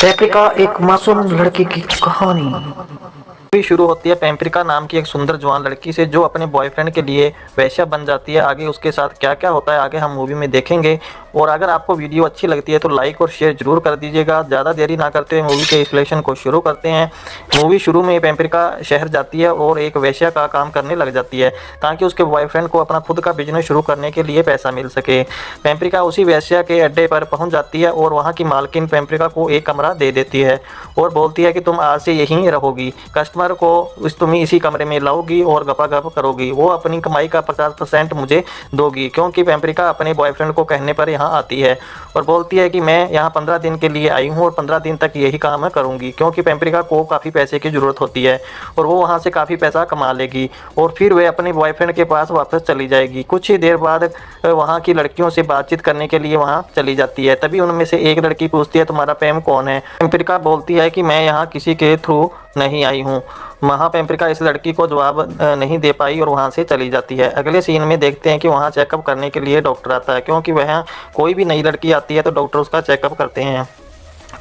Paprika एक मासूम लड़की की कहानी। मूवी शुरू होती है पेम्प्रिका नाम की एक सुंदर जवान लड़की से जो अपने बॉयफ्रेंड के लिए वेश्या बन जाती है। आगे उसके साथ क्या क्या होता है आगे हम मूवी में देखेंगे। और अगर आपको वीडियो अच्छी लगती है तो लाइक और शेयर जरूर कर दीजिएगा। ज़्यादा देरी ना करते हुए मूवी के विश्लेषण को शुरू करते हैं। मूवी शुरू में पेम्प्रिका शहर जाती है और एक वेश्या का काम करने लग जाती है ताकि उसके बॉयफ्रेंड को अपना खुद का बिजनेस शुरू करने के लिए पैसा मिल सके। पेम्प्रिका उसी वेश्या के अड्डे पर पहुंच जाती है और वहां की मालकिन पेम्प्रिका को एक कमरा दे देती है और बोलती है कि तुम आज से यहीं रहोगी, कस्टमर को तुम इसी कमरे में लाओगी और गपागप करोगी। वो अपनी कमाई का 50% मुझे दोगी, क्योंकि पेम्प्रिका अपने बॉयफ्रेंड को कहने पर यहाँ आती है और बोलती है कि मैं यहाँ 15 दिन के लिए आई हूँ और 15 दिन तक यही काम करूँगी, क्योंकि पेम्प्रिका को काफ़ी पैसे की ज़रूरत होती है और वो वहाँ से काफ़ी पैसा कमा लेगी और फिर वे अपने बॉयफ्रेंड के पास वापस चली जाएगी। कुछ ही देर बाद वहाँ की लड़कियों से बातचीत करने के लिए वहाँ चली जाती है। तभी उनमें से एक लड़की पूछती है तुम्हारा प्रेम कौन है। पेम्प्रिका बोलती है कि मैं यहाँ किसी के थ्रू नहीं आई हूँ। वहाँ पेम्प्रिका इस लड़की को जवाब नहीं दे पाई और वहाँ से चली जाती है। अगले सीन में देखते हैं कि वहाँ चेकअप करने के लिए डॉक्टर आता है, क्योंकि वह कोई भी नई लड़की आती है तो डॉक्टर उसका चेकअप करते हैं।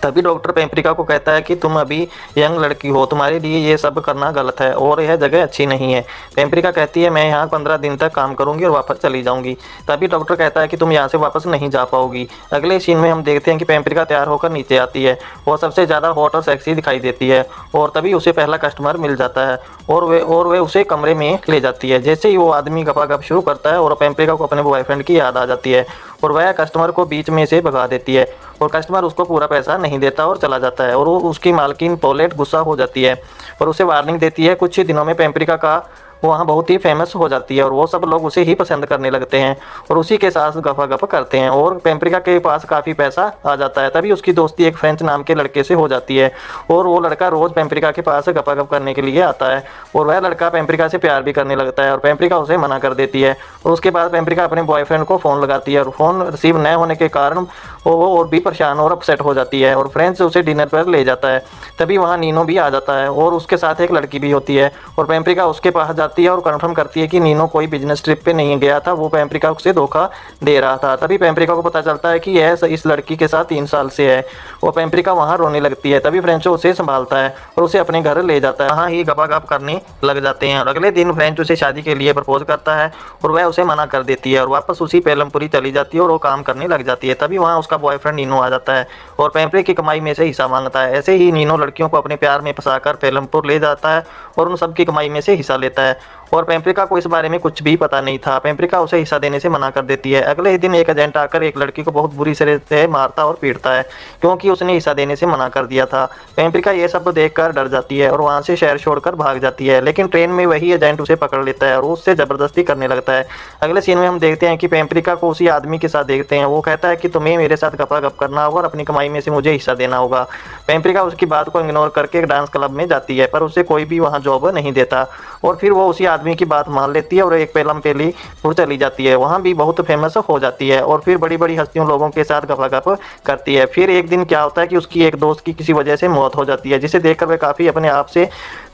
तभी डॉक्टर पेम्प्रिका को कहता है कि तुम अभी यंग लड़की हो, तुम्हारे लिए ये सब करना गलत है और यह जगह अच्छी नहीं है। पेम्प्रिका कहती है मैं यहाँ 15 दिन तक काम करूँगी और वापस चली जाऊँगी। तभी डॉक्टर कहता है कि तुम यहाँ से वापस नहीं जा पाओगी। अगले सीन में हम देखते हैं कि पेम्प्रिका तैयार होकर नीचे आती है और सबसे ज़्यादा हॉट और सेक्सी दिखाई देती है और तभी उसे पहला कस्टमर मिल जाता है और वे उसे कमरे में ले जाती है। जैसे ही वो आदमी गपागप शुरू करता है और पेम्प्रिका को अपने बॉयफ्रेंड की याद आ जाती है और वह कस्टमर को बीच में से भगा देती है और कस्टमर उसको पूरा पैसा नहीं देता और चला जाता है और वो उसकी मालकिन पॉलेट गुस्सा हो जाती है और उसे वार्निंग देती है। कुछ ही दिनों में पेम्प्रिका का वहाँ बहुत ही फेमस हो जाती है और वो सब लोग उसे ही पसंद करने लगते हैं और उसी के साथ गपागप करते हैं और पेम्प्रिका के पास काफ़ी पैसा आ जाता है। तभी उसकी दोस्ती एक फ्रेंच नाम के लड़के से हो जाती है और वो लड़का रोज़ पेम्प्रिका के पास गपागप करने के लिए आता है और वह लड़का पेम्प्रिका से प्यार भी करने लगता है और पेम्प्रिका उसे मना कर देती है। और उसके बाद पेम्प्रिका अपने बॉयफ्रेंड को फ़ोन लगाती है और फ़ोन रिसीव न होने के कारण वो और भी परेशान और अपसेट हो जाती है और फ्रेंड्स उसे डिनर पर ले जाता है। तभी वहाँ नीनो भी आ जाता है और उसके साथ एक लड़की भी होती है और पेम्प्रिका उसके पास जाती है और कंफर्म करती है कि नीनो कोई बिजनेस ट्रिप पे नहीं गया था, वो पेम्प्रिका से धोखा दे रहा था। तभी पेम्प्रिका को पता चलता है कि यह इस लड़की के साथ 3 साल से है। वो पेम्प्रिका वहाँ रोने लगती है। तभी फ्रेंचो उसे संभालता है और उसे अपने घर ले जाता है। वहाँ ही गपागप करने लग जाते हैं और अगले दिन फ्रेंच उसे शादी के लिए प्रपोज करता है और वह उसे मना कर देती है और वापस उसी पेलमपुरी चली जाती है और वो काम करने लग जाती है। तभी वहाँ उसका बॉयफ्रेंड नीनो आ जाता है और पेम्प्रिका की कमाई में से हिस्सा मांगता है। ऐसे ही नीनो लड़कियों को अपने प्यार में फंसाकर पेलमपुर ले जाता है और उन सब की कमाई में से हिस्सा लेता है और पेम्प्रिका को इस बारे में कुछ भी पता नहीं था। पेम्प्रिका उसे हिस्सा देने से मना कर देती है। अगले ही दिन एक एजेंट आकर एक लड़की को बहुत बुरी तरह से मारता और पीटता है, क्योंकि उसने हिस्सा देने से मना कर दिया था। पेम्प्रिका ये सब देखकर डर जाती है और वहाँ से शहर छोड़कर भाग जाती है, लेकिन ट्रेन में वही एजेंट उसे पकड़ लेता है और उससे ज़बरदस्ती करने लगता है। अगले सीन में हम देखते हैं कि पेम्प्रिका को उसी आदमी के साथ देखते हैं। वो कहता है कि तुम्हें मेरे साथ गपागप करना होगा और अपनी कमाई में से मुझे हिस्सा देना होगा। पेम्प्रिका उसकी बात को इग्नोर करके एक डांस क्लब में जाती है, पर उसे कोई भी वहाँ जॉब नहीं देता और फिर वो उसी आदमी की बात मान लेती है और एक पेली चली जाती है। वहाँ भी बहुत फेमस हो जाती है और फिर बड़ी बड़ी हस्तियों लोगों के साथ गपागप करती है। फिर एक दिन क्या होता है कि उसकी एक दोस्त की किसी वजह से मौत हो जाती है, जिसे देखकर वह काफ़ी अपने आप से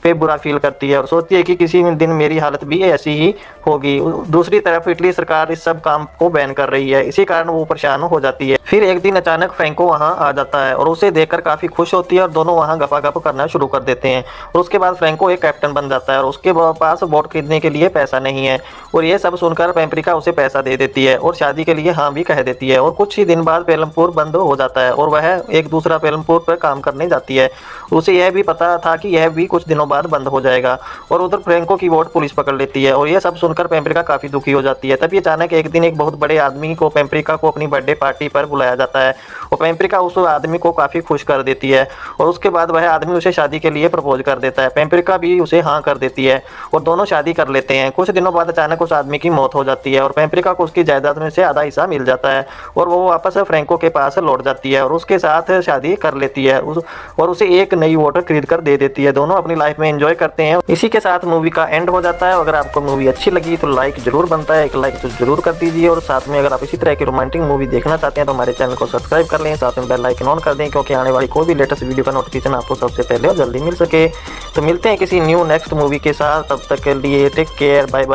बुरा फील करती है और सोचती है कि किसी दिन मेरी हालत भी ऐसी ही होगी। दूसरी तरफ इटली सरकार इस सब काम को बैन कर रही है, इसी कारण वो परेशान हो जाती है। फिर एक दिन अचानक फ्रैंको वहाँ आ जाता है और उसे देखकर काफ़ी खुश होती है और दोनों वहाँ गपागप करना शुरू कर देते हैं और उसके बाद फ्रैंको एक कैप्टन बन जाता है और उसके पास बोट खरीदने के लिए पैसा नहीं है और ये सब सुनकर पेम्प्रिका उसे पैसा दे देती है और शादी के लिए हाँ भी कह देती है। और कुछ ही दिन बाद पेलमपुर बंद हो जाता है और वह एक दूसरा पेलमपुर पर काम करने जाती है। उसे यह भी पता था कि यह भी कुछ दिनों बाद बंद हो जाएगा और उधर फ्रैंको की वोट पुलिस पकड़ लेती है और यह सब सुनकर पेम्प्रिका काफ़ी दुखी हो जाती है। तभी अचानक एक दिन एक बहुत बड़े आदमी को पेम्प्रिका को अपनी बर्थडे पार्टी पर बुलाया जाता है और पेम्प्रिका उस आदमी को काफ़ी खुश कर देती है और उसके बाद वह आदमी उसे शादी के लिए प्रपोज कर देता है। पेम्प्रिका भी उसे हाँ कर देती है और दोनों शादी कर लेते हैं। कुछ दिनों बाद अचानक उस आदमी की मौत हो जाती है और पेम्प्रिका को उसकी जायदाद में से आधा हिस्सा मिल जाता है और वो वापस फ्रैंको के पास लौट जाती है और उसके साथ शादी कर लेती है और उसे एक नई वोटर खरीद कर दे देती है। दोनों अपनी लाइफ में एंजॉय करते हैं। इसी के साथ मूवी का एंड हो जाता है। अगर आपको मूवी अच्छी लगी तो लाइक जरूर बनता है, एक लाइक तो जरूर कर दीजिए और साथ में अगर आप इसी तरह की रोमांटिक मूवी देखना चाहते हैं तो हमारे चैनल को सब्सक्राइब कर लें, साथ में बेल आइकन ऑन कर दें, क्योंकि आने वाली कोई भी लेटेस्ट वीडियो का नोटिफिकेशन आपको सबसे पहले और जल्दी मिल सके। तो मिलते हैं किसी न्यू नेक्स्ट मूवी के साथ, तब तक के लिए टेक केयर, बाय बाय।